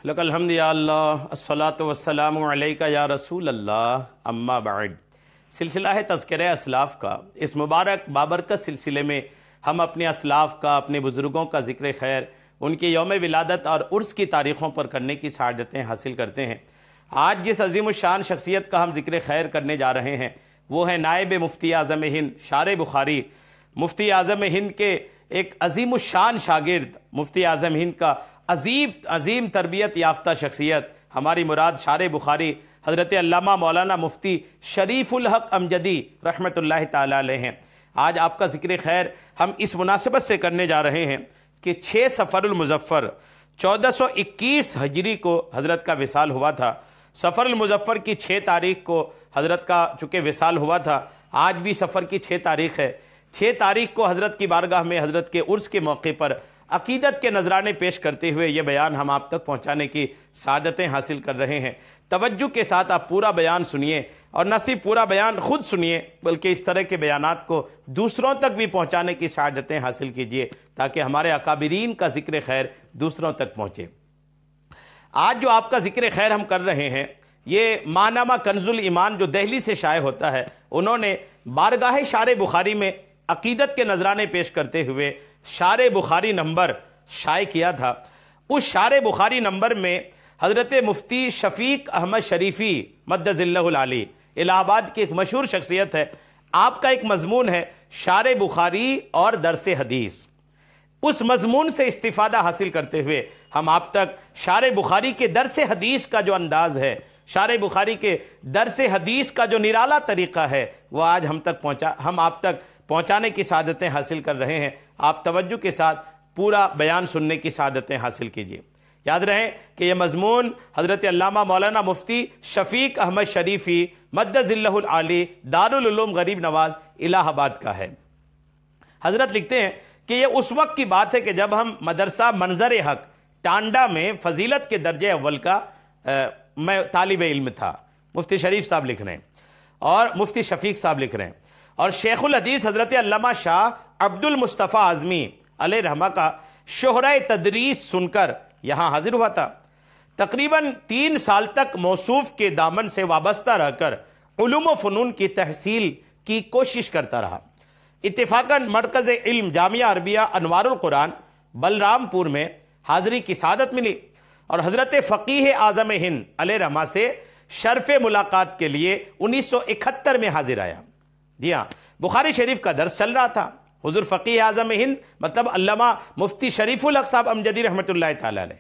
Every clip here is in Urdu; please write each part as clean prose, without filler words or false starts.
لک الحمد یا اللہ الصلاۃ والسلام علیک یا رسول اللہ اما بعد۔ سلسلہ ہے تذکرہ اسلاف کا۔ اس مبارک بابرکت سلسلے میں ہم اپنے اسلاف کا، اپنے بزرگوں کا ذکر خیر، ان کے یوم ولادت اور عرس کی تاریخوں پر کرنے کی سعادتیں حاصل کرتے ہیں۔ آج جس عظیم الشان شخصیت کا ہم ذکر خیر کرنے جا رہے ہیں وہ ہے نائب مفتی اعظم ہند شارع بخاری، مفتی اعظم ہند کے ایک عظیم الشان شاگرد، مفتی اعظم ہند کا عظیم تربیت یافتہ شخصیت، ہماری مراد شارع بخاری حضرت علامہ مولانا مفتی شریف الحق امجدی رحمۃ اللہ تعالیٰ علیہ ہیں۔ آج آپ کا ذکر خیر ہم اس مناسبت سے کرنے جا رہے ہیں کہ 6 صفر المظفر 1421 ہجری کو حضرت کا وصال ہوا تھا۔ صفر المظفر کی 6 تاریخ کو حضرت کا چونکہ وصال ہوا تھا، آج بھی صفر کی 6 تاریخ ہے۔ 6 تاریخ کو حضرت کی بارگاہ میں حضرت کے عرس کے موقع پر عقیدت کے نذرانے پیش کرتے ہوئے یہ بیان ہم آپ تک پہنچانے کی سعادتیں حاصل کر رہے ہیں۔ توجہ کے ساتھ آپ پورا بیان سنیے، اور نہ صرف پورا بیان خود سنیے بلکہ اس طرح کے بیانات کو دوسروں تک بھی پہنچانے کی سعادتیں حاصل کیجیے تاکہ ہمارے اکابرین کا ذکر خیر دوسروں تک پہنچے۔ آج جو آپ کا ذکر خیر ہم کر رہے ہیں یہ ماہنامہ کنز الایمان جو دہلی سے شائع ہوتا ہے، انہوں نے بارگاہ شارع بخاری میں عقیدت کے نذرانے پیش کرتے ہوئے شارع بخاری نمبر شائع کیا تھا۔ اس شارع بخاری نمبر میں حضرت مفتی شفیق احمد شریفی مد ظلہ العالی، الہ آباد کی ایک مشہور شخصیت ہے، آپ کا ایک مضمون ہے شارع بخاری اور درس حدیث۔ اس مضمون سے استفادہ حاصل کرتے ہوئے ہم آپ تک شارع بخاری کے درس حدیث کا جو انداز ہے، شارع بخاری کے درس حدیث کا جو نرالا طریقہ ہے وہ آج ہم آپ تک پہنچانے کی سعادتیں حاصل کر رہے ہیں۔ آپ توجہ کے ساتھ پورا بیان سننے کی سعادتیں حاصل کیجیے۔ یاد رہیں کہ یہ مضمون حضرت علامہ مولانا مفتی شفیق احمد شریفی مد ظلہ العالی دارالعلوم غریب نواز الہ آباد کا ہے۔ حضرت لکھتے ہیں کہ یہ اس وقت کی بات ہے کہ جب ہم مدرسہ منظر حق ٹانڈا میں فضیلت کے درجے اول کا میں طالب علم تھا۔ مفتی شریف صاحب لکھ رہے ہیں اور مفتی شفیق صاحب لکھ رہے ہیں، اور شیخ الحدیث حضرت علامہ شاہ عبد المصطفیٰ اعظمی علیہ رحمہ کا شہرہ تدریس سن کر یہاں حاضر ہوا تھا۔ تقریباً 3 سال تک موصوف کے دامن سے وابستہ رہ کر علوم و فنون کی تحصیل کی کوشش کرتا رہا۔ اتفاقاً مرکز علم جامعہ عربیہ انوار القرآن بلرام پور میں حاضری کی سعادت ملی، اور حضرت فقیہ اعظم ہند علیہ رحمہ سے شرف ملاقات کے لیے 1971 میں حاضر آیا۔ جی ہاں، بخاری شریف کا درس چل رہا تھا۔ حضور فقیہ اعظم ہند مطلب علامہ مفتی شریف الحق صاحب امجدی رحمۃ اللہ تعالیٰ علیہ،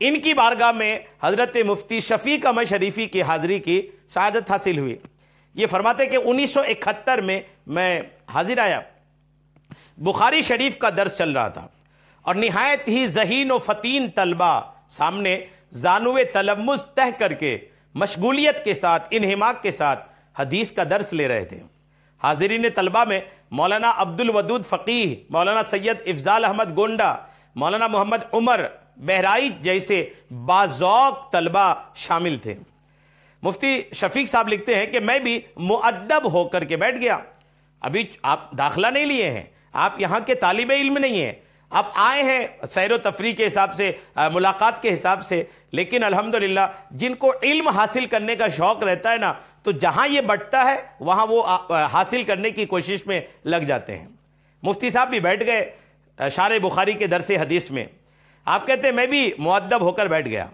ان کی بارگاہ میں حضرت مفتی شفیق احمد شریفی کی حاضری کی سعادت حاصل ہوئی۔ یہ فرماتے کہ 1971 میں حاضر آیا، بخاری شریف کا درس چل رہا تھا، اور نہایت ہی ذہین و فتین طلبہ سامنے زانوِ تلمذ تہ کر کے مشغولیت کے ساتھ انہماک کے ساتھ حدیث کا درس لے رہے تھے۔ حاضرین طلبہ میں مولانا عبد الودود فقیہ، مولانا سید افضال احمد گونڈا، مولانا محمد عمر بہرائچ جیسے باذوق طلبہ شامل تھے۔ مفتی شفیق صاحب لکھتے ہیں کہ میں بھی مؤدب ہو کر کے بیٹھ گیا۔ ابھی آپ داخلہ نہیں لیے ہیں، آپ یہاں کے طالب علم نہیں ہیں، آپ آئے ہیں سیر و تفریح کے حساب سے، ملاقات کے حساب سے، لیکن الحمدللہ جن کو علم حاصل کرنے کا شوق رہتا ہے نا تو جہاں یہ بٹتا ہے وہاں وہ حاصل کرنے کی کوشش میں لگ جاتے ہیں۔ مفتی صاحب بھی بیٹھ گئے شارع بخاری کے درس حدیث میں۔ آپ کہتے ہیں میں بھی مؤدب ہو کر بیٹھ گیا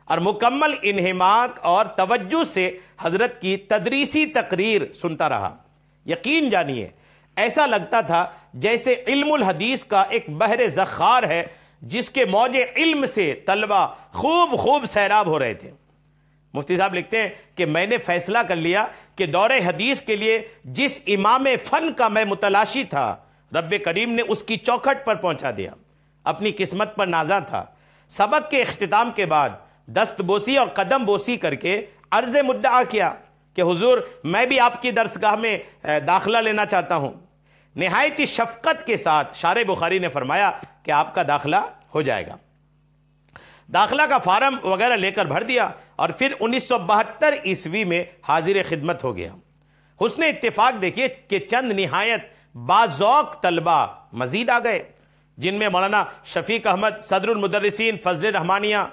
اور مکمل انہماک اور توجہ سے حضرت کی تدریسی تقریر سنتا رہا۔ یقین جانیے ایسا لگتا تھا جیسے علم الحدیث کا ایک بحر زخار ہے جس کے موج علم سے طلبہ خوب سیراب ہو رہے تھے۔ مفتی صاحب لکھتے ہیں کہ میں نے فیصلہ کر لیا کہ دور حدیث کے لیے جس امام فن کا میں متلاشی تھا رب کریم نے اس کی چوکھٹ پر پہنچا دیا۔ اپنی قسمت پر نازاں تھا۔ سبق کے اختتام کے بعد دست بوسی اور قدم بوسی کر کے عرض مدعا کیا کہ حضور میں بھی آپ کی درسگاہ میں داخلہ لینا چاہتا ہوں۔ نہایت ہی شفقت کے ساتھ شارع بخاری نے فرمایا کہ آپ کا داخلہ ہو جائے گا۔ داخلہ کا فارم وغیرہ لے کر بھر دیا اور پھر 1972 عیسوی میں حاضر خدمت ہو گیا۔ حسن اتفاق دیکھیے کہ چند نہایت باذوق طلبہ مزید آ گئے، جن میں مولانا شفیق احمد صدر المدرسین فضل رحمانیہ،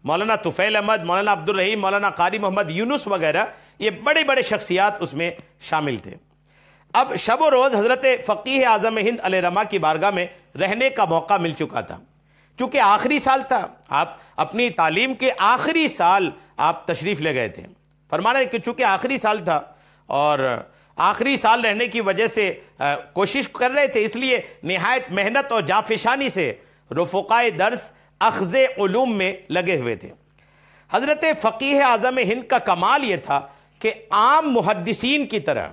مولانا طفیل احمد، مولانا عبدالرحیم، مولانا قاری محمد یونس وغیرہ، یہ بڑے بڑے شخصیات اس میں شامل تھے۔ اب شب و روز حضرت فقیہ اعظم ہند علیہ رحمہ کی بارگاہ میں رہنے کا موقع مل چکا تھا، چونکہ آخری سال تھا، آپ اپنی تعلیم کے آخری سال آپ تشریف لے گئے تھے۔ فرمانا ہے کہ چونکہ آخری سال تھا اور آخری سال رہنے کی وجہ سے کوشش کر رہے تھے، اس لیے نہایت محنت اور جانفشانی سے رفقائے درس اخذ علوم میں لگے ہوئے تھے۔ حضرت فقیہ اعظم ہند کا کمال یہ تھا کہ عام محدثین کی طرح،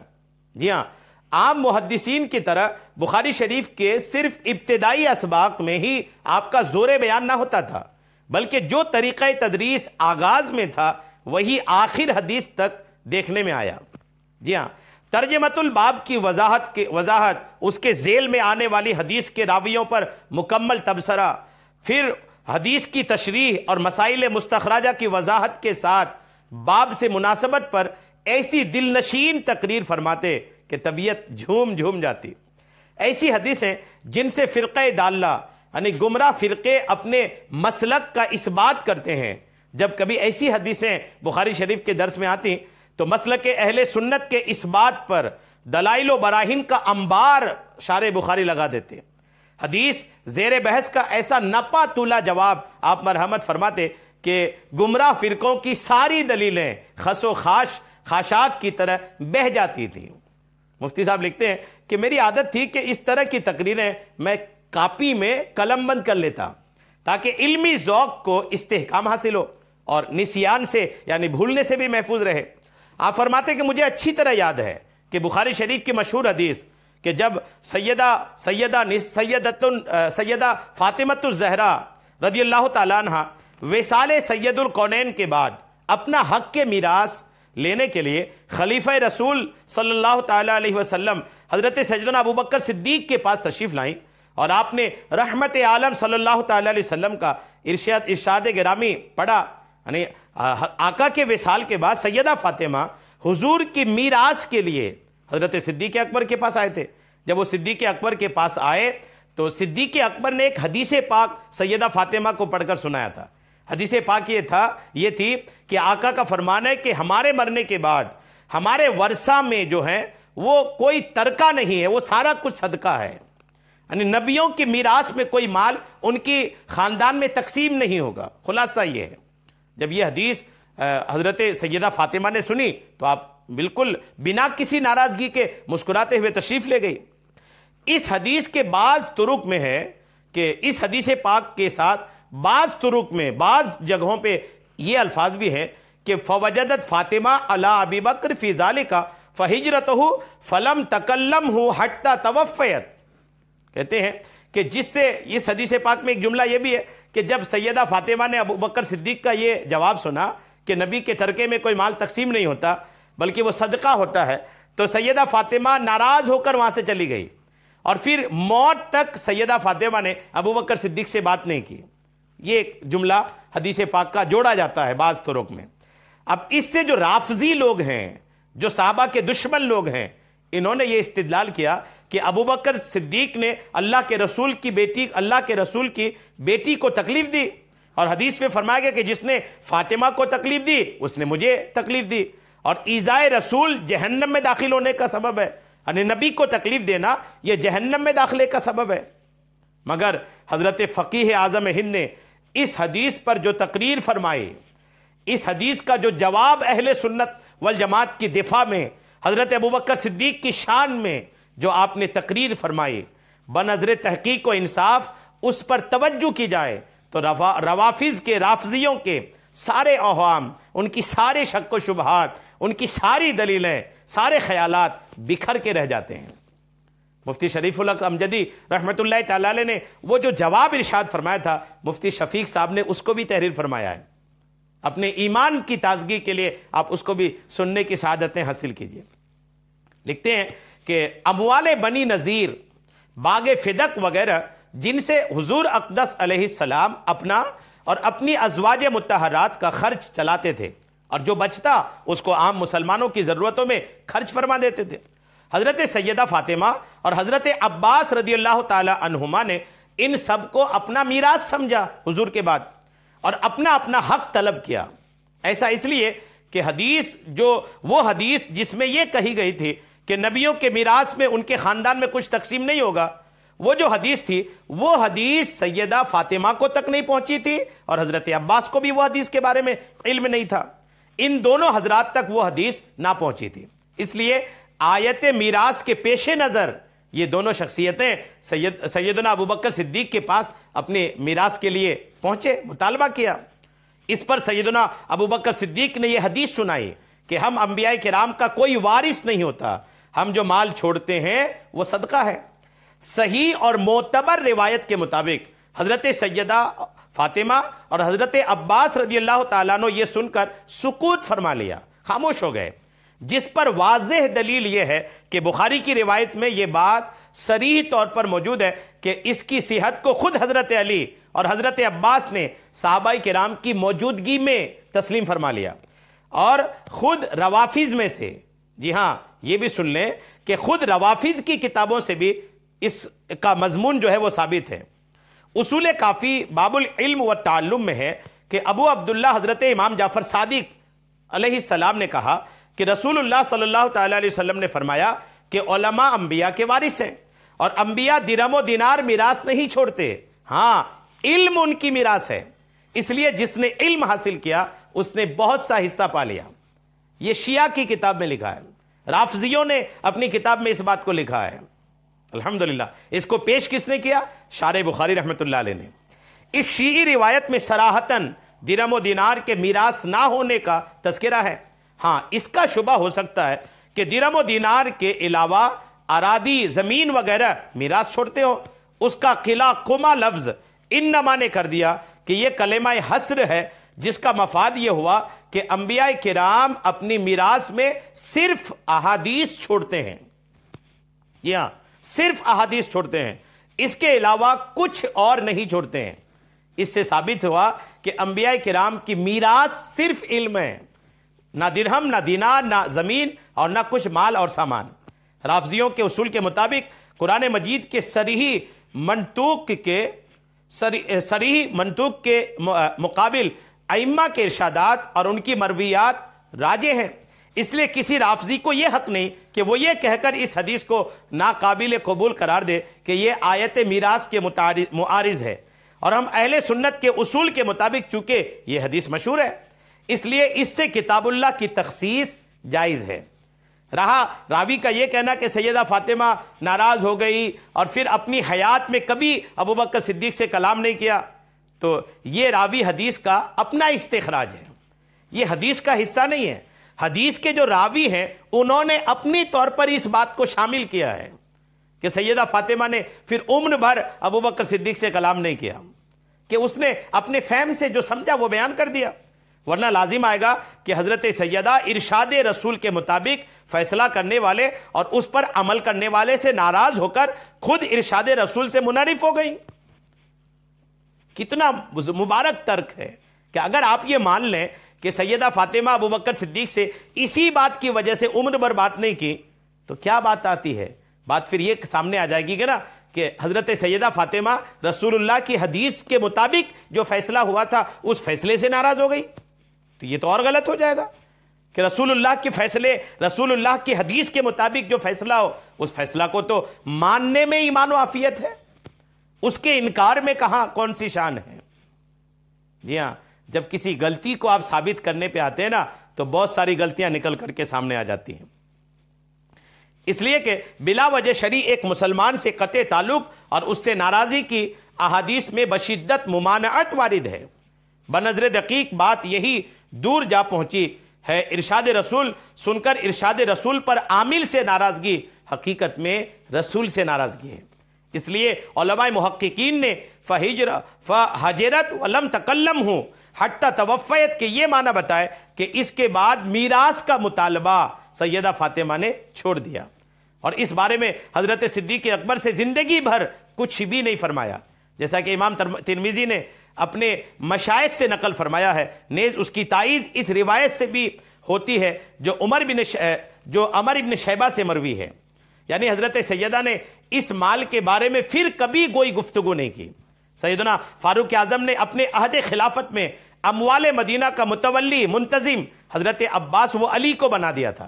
جی ہاں، عام محدثین کی طرح بخاری شریف کے صرف ابتدائی اسباق میں ہی آپ کا زور بیان نہ ہوتا تھا، بلکہ جو طریقہ تدریس آغاز میں تھا وہی آخر حدیث تک دیکھنے میں آیا۔ جی ہاں، ترجمۃ الباب کی وضاحت، اس کے ذیل میں آنے والی حدیث کے راویوں پر مکمل تبصرہ، پھر حدیث کی تشریح اور مسائل مستخرجہ کی وضاحت کے ساتھ باب سے مناسبت پر ایسی دل نشین تقریر فرماتے کہ طبیعت جھوم جاتی۔ ایسی حدیثیں جن سے فرقہ ضالہ یعنی گمراہ فرقے اپنے مسلک کا اثبات کرتے ہیں، جب کبھی ایسی حدیثیں بخاری شریف کے درس میں آتی تو مسلک اہل سنت کے اثبات پر دلائل و براہین کا انبار شارح بخاری لگا دیتے۔ حدیث زیر بحث کا ایسا نپا تولا جواب آپ مرحمت فرماتے کہ گمراہ فرقوں کی ساری دلیلیں خس و خاشاک کی طرح بہہ جاتی تھیں۔ مفتی صاحب لکھتے ہیں کہ میری عادت تھی کہ اس طرح کی تقریریں میں کاپی میں قلم بند کر لیتا تاکہ علمی ذوق کو استحکام حاصل ہو اور نسیان سے یعنی بھولنے سے بھی محفوظ رہے۔ آپ فرماتے کہ مجھے اچھی طرح یاد ہے کہ بخاری شریف کی مشہور حدیث کہ جب سیدہ فاطمۃ الزہرا رضی اللہ تعالیٰ عنہ وصال سید القونین کے بعد اپنا حق کے میراث لینے کے لیے خلیفہ رسول صلی اللہ تعالیٰ علیہ وسلم حضرت سیدنا ابوبکر صدیق کے پاس تشریف لائیں اور آپ نے رحمت عالم صلی اللہ تعالیٰ علیہ وسلم کا ارشاد گرامی پڑھا، یعنی آقا کے وصال کے بعد سیدہ فاطمہ حضور کی میراث کے لیے حضرت صدیق اکبر کے پاس آئے تھے۔ جب وہ صدیق اکبر کے پاس آئے تو صدیق اکبر نے ایک حدیث پاک سیدہ فاطمہ کو پڑھ کر سنایا تھا۔ حدیث پاک یہ تھی کہ آقا کا فرمان ہے کہ ہمارے مرنے کے بعد ہمارے ورثہ میں جو ہے وہ کوئی ترکہ نہیں ہے، وہ سارا کچھ صدقہ ہے، یعنی نبیوں کی میراث میں کوئی مال ان کی خاندان میں تقسیم نہیں ہوگا۔ خلاصہ یہ ہے، جب یہ حدیث حضرت سیدہ فاطمہ نے سنی تو آپ بالکل بنا کسی ناراضگی کے مسکراتے ہوئے تشریف لے گئی۔ اس حدیث کے بعض طرق میں ہے کہ اس حدیث پاک کے ساتھ بعض طرق میں بعض جگہوں پہ یہ الفاظ بھی ہے کہ فوجدت فاطمہ علی ابی بکر فی ذالک فہجرتہ فلم تکلمہ حتی توفیت، کہتے ہیں کہ جس سے اس حدیث پاک میں ایک جملہ یہ بھی ہے کہ جب سیدہ فاطمہ نے ابو بکر صدیق کا یہ جواب سنا کہ نبی کے ترکے میں کوئی مال تقسیم نہیں ہوتا بلکہ وہ صدقہ ہوتا ہے، تو سیدہ فاطمہ ناراض ہو کر وہاں سے چلی گئی اور پھر موت تک سیدہ فاطمہ نے ابو بکر صدیق سے بات نہیں کی۔ یہ ایک جملہ حدیث پاک کا جوڑا جاتا ہے بعض طرق میں۔ اب اس سے جو رافضی لوگ ہیں، جو صحابہ کے دشمن لوگ ہیں، انہوں نے یہ استدلال کیا کہ ابو بکر صدیق نے اللہ کے رسول کی بیٹی کو تکلیف دی، اور حدیث میں فرمایا گیا کہ جس نے فاطمہ کو تکلیف دی اس نے مجھے تکلیف دی، اور ایذائے رسول جہنم میں داخل ہونے کا سبب ہے، یعنی نبی کو تکلیف دینا یہ جہنم میں داخلے کا سبب ہے۔ مگر حضرت فقیہ اعظم ہند نے اس حدیث پر جو تقریر فرمائی، اس حدیث کا جو جواب اہل سنت والجماعت کی دفاع میں حضرت ابوبکر صدیق کی شان میں جو آپ نے تقریر فرمائی، بنظر تحقیق و انصاف اس پر توجہ کی جائے تو روافظ کے رافضیوں کے سارے اوہام، ان کی سارے شک و شبہات، ان کی ساری دلیلیں، سارے خیالات بکھر کے رہ جاتے ہیں۔ مفتی شریف الحق امجدی رحمۃ اللہ تعالی علیہ نے وہ جو جواب ارشاد فرمایا تھا، مفتی شفیق صاحب نے اس کو بھی تحریر فرمایا ہے۔ اپنے ایمان کی تازگی کے لیے آپ اس کو بھی سننے کی سعادتیں حاصل کیجئے۔ لکھتے ہیں کہ اموال بنی نذیر، باغ فدق وغیرہ جن سے حضور اقدس علیہ السلام اپنا اور اپنی ازواج مطہرات کا خرچ چلاتے تھے، اور جو بچتا اس کو عام مسلمانوں کی ضرورتوں میں خرچ فرما دیتے تھے۔ حضرت سیدہ فاطمہ اور حضرت عباس رضی اللہ تعالی عنہما نے ان سب کو اپنا میراث سمجھا حضور کے بعد، اور اپنا اپنا حق طلب کیا۔ ایسا اس لیے کہ وہ حدیث جس میں یہ کہی گئی تھی کہ نبیوں کے میراث میں ان کے خاندان میں کچھ تقسیم نہیں ہوگا، وہ جو حدیث تھی وہ حدیث سیدہ فاطمہ کو تک نہیں پہنچی تھی، اور حضرت عباس کو بھی وہ حدیث کے بارے میں علم نہیں تھا۔ ان دونوں حضرات تک وہ حدیث نہ پہنچی تھی، اس لیے آیت میراث کے پیش نظر یہ دونوں شخصیتیں سیدنا ابوبکر صدیق کے پاس اپنے میراث کے لیے پہنچے، مطالبہ کیا۔ اس پر سیدنا ابوبکر صدیق نے یہ حدیث سنائی کہ ہم انبیاء کرام کا کوئی وارث نہیں ہوتا، ہم جو مال چھوڑتے ہیں وہ صدقہ ہے۔ صحیح اور معتبر روایت کے مطابق حضرت سیدہ فاطمہ اور حضرت عباس رضی اللہ تعالیٰ عنہ یہ سن کر سکوت فرما لیا، خاموش ہو گئے، جس پر واضح دلیل یہ ہے کہ بخاری کی روایت میں یہ بات صریح طور پر موجود ہے کہ اس کی صحت کو خود حضرت علی اور حضرت عباس نے صحابہ کرام کی موجودگی میں تسلیم فرما لیا، اور خود روافظ میں سے، جی ہاں یہ بھی سن لیں کہ خود روافظ کی کتابوں سے بھی اس کا مضمون جو ہے وہ ثابت ہے۔ اصول کافی باب العلم والتعلم میں ہے کہ ابو عبداللہ حضرت امام جعفر صادق علیہ السلام نے کہا کہ رسول اللہ صلی اللہ تعالیٰ علیہ وسلم نے فرمایا کہ علماء انبیاء کے وارث ہیں، اور انبیاء درہم و دینار میراث نہیں چھوڑتے، ہاں علم ان کی میراث ہے، اس لیے جس نے علم حاصل کیا اس نے بہت سا حصہ پا لیا۔ یہ شیعہ کی کتاب میں لکھا ہے، رافضیوں نے اپنی کتاب میں اس بات کو لکھا ہے۔ الحمدللہ اس کو پیش کس نے کیا؟ شارح بخاری رحمۃ اللہ علیہ نے۔ اس شیعی روایت میں صراحتاً درہم و دینار کے میراث نہ ہونے کا تذکرہ ہے۔ ہاں اس کا شبہ ہو سکتا ہے کہ درہم و دینار کے علاوہ اراضی، زمین وغیرہ میراث چھوڑتے ہو۔ اس کا قلع قمہ لفظ انما نے کر دیا کہ یہ کلمہ حصر ہے، جس کا مفاد یہ ہوا کہ انبیاء کرام اپنی میراث میں صرف احادیث چھوڑتے ہیں، یہ ہاں صرف احادیث چھوڑتے ہیں، اس کے علاوہ کچھ اور نہیں چھوڑتے ہیں۔ اس سے ثابت ہوا کہ انبیاء کرام کی میراث صرف علم ہے، نہ درہم، نہ دینار، نہ زمین، اور نہ کچھ مال اور سامان۔ رافضیوں کے اصول کے مطابق قرآن مجید کے صریح منطوق کے مقابل ائمہ کے ارشادات اور ان کی مرویات راجح ہیں، اس لیے کسی رافضی کو یہ حق نہیں کہ وہ یہ کہہ کر اس حدیث کو ناقابل قبول قرار دے کہ یہ آیت میراث کے معارض ہے، اور ہم اہل سنت کے اصول کے مطابق چونکہ یہ حدیث مشہور ہے اس لیے اس سے کتاب اللہ کی تخصیص جائز ہے۔ رہا راوی کا یہ کہنا کہ سیدہ فاطمہ ناراض ہو گئی اور پھر اپنی حیات میں کبھی ابوبکر صدیق سے کلام نہیں کیا، تو یہ راوی حدیث کا اپنا استخراج ہے، یہ حدیث کا حصہ نہیں ہے۔ حدیث کے جو راوی ہیں انہوں نے اپنی طور پر اس بات کو شامل کیا ہے کہ سیدہ فاطمہ نے پھر عمر بھر ابوبکر صدیق سے کلام نہیں کیا، کہ اس نے اپنے فہم سے جو سمجھا وہ بیان کر دیا، ورنہ لازم آئے گا کہ حضرت سیدہ ارشاد رسول کے مطابق فیصلہ کرنے والے اور اس پر عمل کرنے والے سے ناراض ہو کر خود ارشاد رسول سے منحرف ہو گئی۔ کتنا مبارک ترک ہے کہ اگر آپ یہ مان لیں کہ سیدہ فاطمہ ابوبکر صدیق سے اسی بات کی وجہ سے عمر بھر بات نہیں کی، تو کیا بات آتی ہے؟ بات پھر یہ سامنے آ جائے گی کہ نا کہ حضرت سیدہ فاطمہ رسول اللہ کی حدیث کے مطابق جو فیصلہ ہوا تھا اس فیصلے سے ناراض ہو گئی، تو یہ تو اور غلط ہو جائے گا کہ رسول اللہ کے فیصلے، رسول اللہ کی حدیث کے مطابق جو فیصلہ ہو اس فیصلہ کو تو ماننے میں ایمان و عافیت ہے، اس کے انکار میں کہاں کون سی شان ہے۔ جی ہاں، جب کسی غلطی کو آپ ثابت کرنے پہ آتے ہیں نا تو بہت ساری غلطیاں نکل کر کے سامنے آ جاتی ہیں، اس لیے کہ بلا وجہ شرعی ایک مسلمان سے قطع تعلق اور اس سے ناراضی کی احادیث میں بشدت ممانعت وارد ہے۔ بنظر دقیق بات یہی دور جا پہنچی ہے، ارشاد رسول سن کر ارشاد رسول پر عامل سے ناراضگی حقیقت میں رسول سے ناراضگی ہے۔ اس لیے علماء محققین نے فحجرت ولم تکلم ہوں حتی توفیت کے یہ معنی بتائے کہ اس کے بعد میراث کا مطالبہ سیدہ فاطمہ نے چھوڑ دیا، اور اس بارے میں حضرت صدیق اکبر سے زندگی بھر کچھ بھی نہیں فرمایا، جیسا کہ امام ترمذی نے اپنے مشائخ سے نقل فرمایا ہے۔ نیز اس کی تائید اس روایت سے بھی ہوتی ہے جو عمر بن شیبہ سے مروی ہے، یعنی حضرت سیدہ نے اس مال کے بارے میں پھر کبھی کوئی گفتگو نہیں کی، سیدنا فاروق اعظم نے اپنے عہد خلافت میں اموال مدینہ کا متولی منتظم حضرت عباس و علی کو بنا دیا تھا،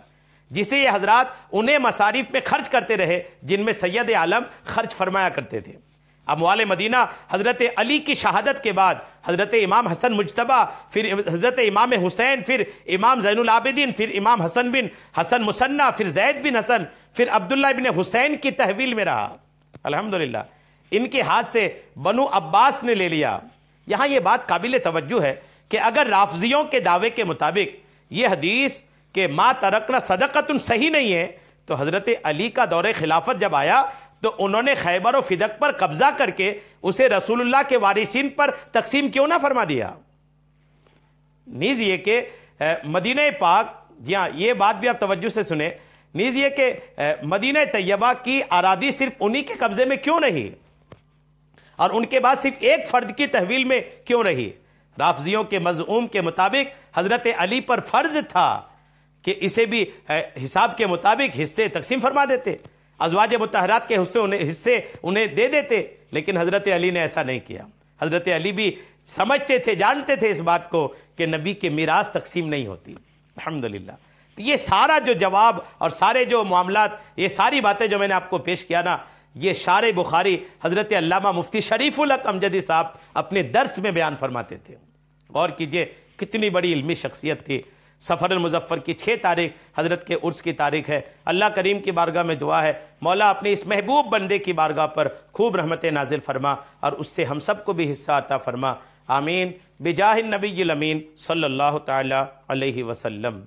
جسے یہ حضرات انہیں مصارف میں خرچ کرتے رہے جن میں سید عالم خرچ فرمایا کرتے تھے۔ اموال مدینہ حضرت علی کی شہادت کے بعد حضرت امام حسن مجتبیٰ، پھر حضرت امام حسین، پھر امام زین العابدین، پھر امام حسن بن حسن مصنع، پھر زید بن حسن، پھر عبداللہ بن حسین کی تحویل میں رہا۔ الحمدللہ ان کے ہاتھ سے بنو عباس نے لے لیا۔ یہاں یہ بات قابل توجہ ہے کہ اگر رافضیوں کے دعوے کے مطابق یہ حدیث کہ ما ترکنا صدقۃ صحیح نہیں ہے، تو حضرت علی کا دور خلافت جب آیا تو انہوں نے خیبر و فدق پر قبضہ کر کے اسے رسول اللہ کے وارثین پر تقسیم کیوں نہ فرما دیا؟ نیز یہ کہ مدینہ پاک، جی ہاں یہ بات بھی آپ توجہ سے سنیں، نیز یہ کہ مدینہ طیبہ کی اراضی صرف انہی کے قبضے میں کیوں نہیں اور ان کے بعد صرف ایک فرد کی تحویل میں کیوں رہی؟ رافضیوں کے مزعوم کے مطابق حضرت علی پر فرض تھا کہ اسے بھی حساب کے مطابق حصے تقسیم فرما دیتے، ازواج مطہرات کے حصے انہیں دے دیتے، لیکن حضرت علی نے ایسا نہیں کیا۔ حضرت علی بھی سمجھتے تھے، جانتے تھے اس بات کو کہ نبی کے میراث تقسیم نہیں ہوتی۔ الحمدللہ تو یہ سارا جو جواب اور سارے جو معاملات، یہ ساری باتیں جو میں نے آپ کو پیش کیا نا، یہ شارح بخاری حضرت علامہ مفتی شریف الحق امجدی صاحب اپنے درس میں بیان فرماتے تھے۔ غور کیجئے کتنی بڑی علمی شخصیت تھی۔ سفر المظفر کی 6 تاریخ حضرت کے عرس کی تاریخ ہے۔ اللہ کریم کی بارگاہ میں دعا ہے مولا اپنے اس محبوب بندے کی بارگاہ پر خوب رحمت نازل فرما اور اس سے ہم سب کو بھی حصہ عطا فرما، آمین، بجاہ النبی الامین صلی اللہ تعالی علیہ وسلم۔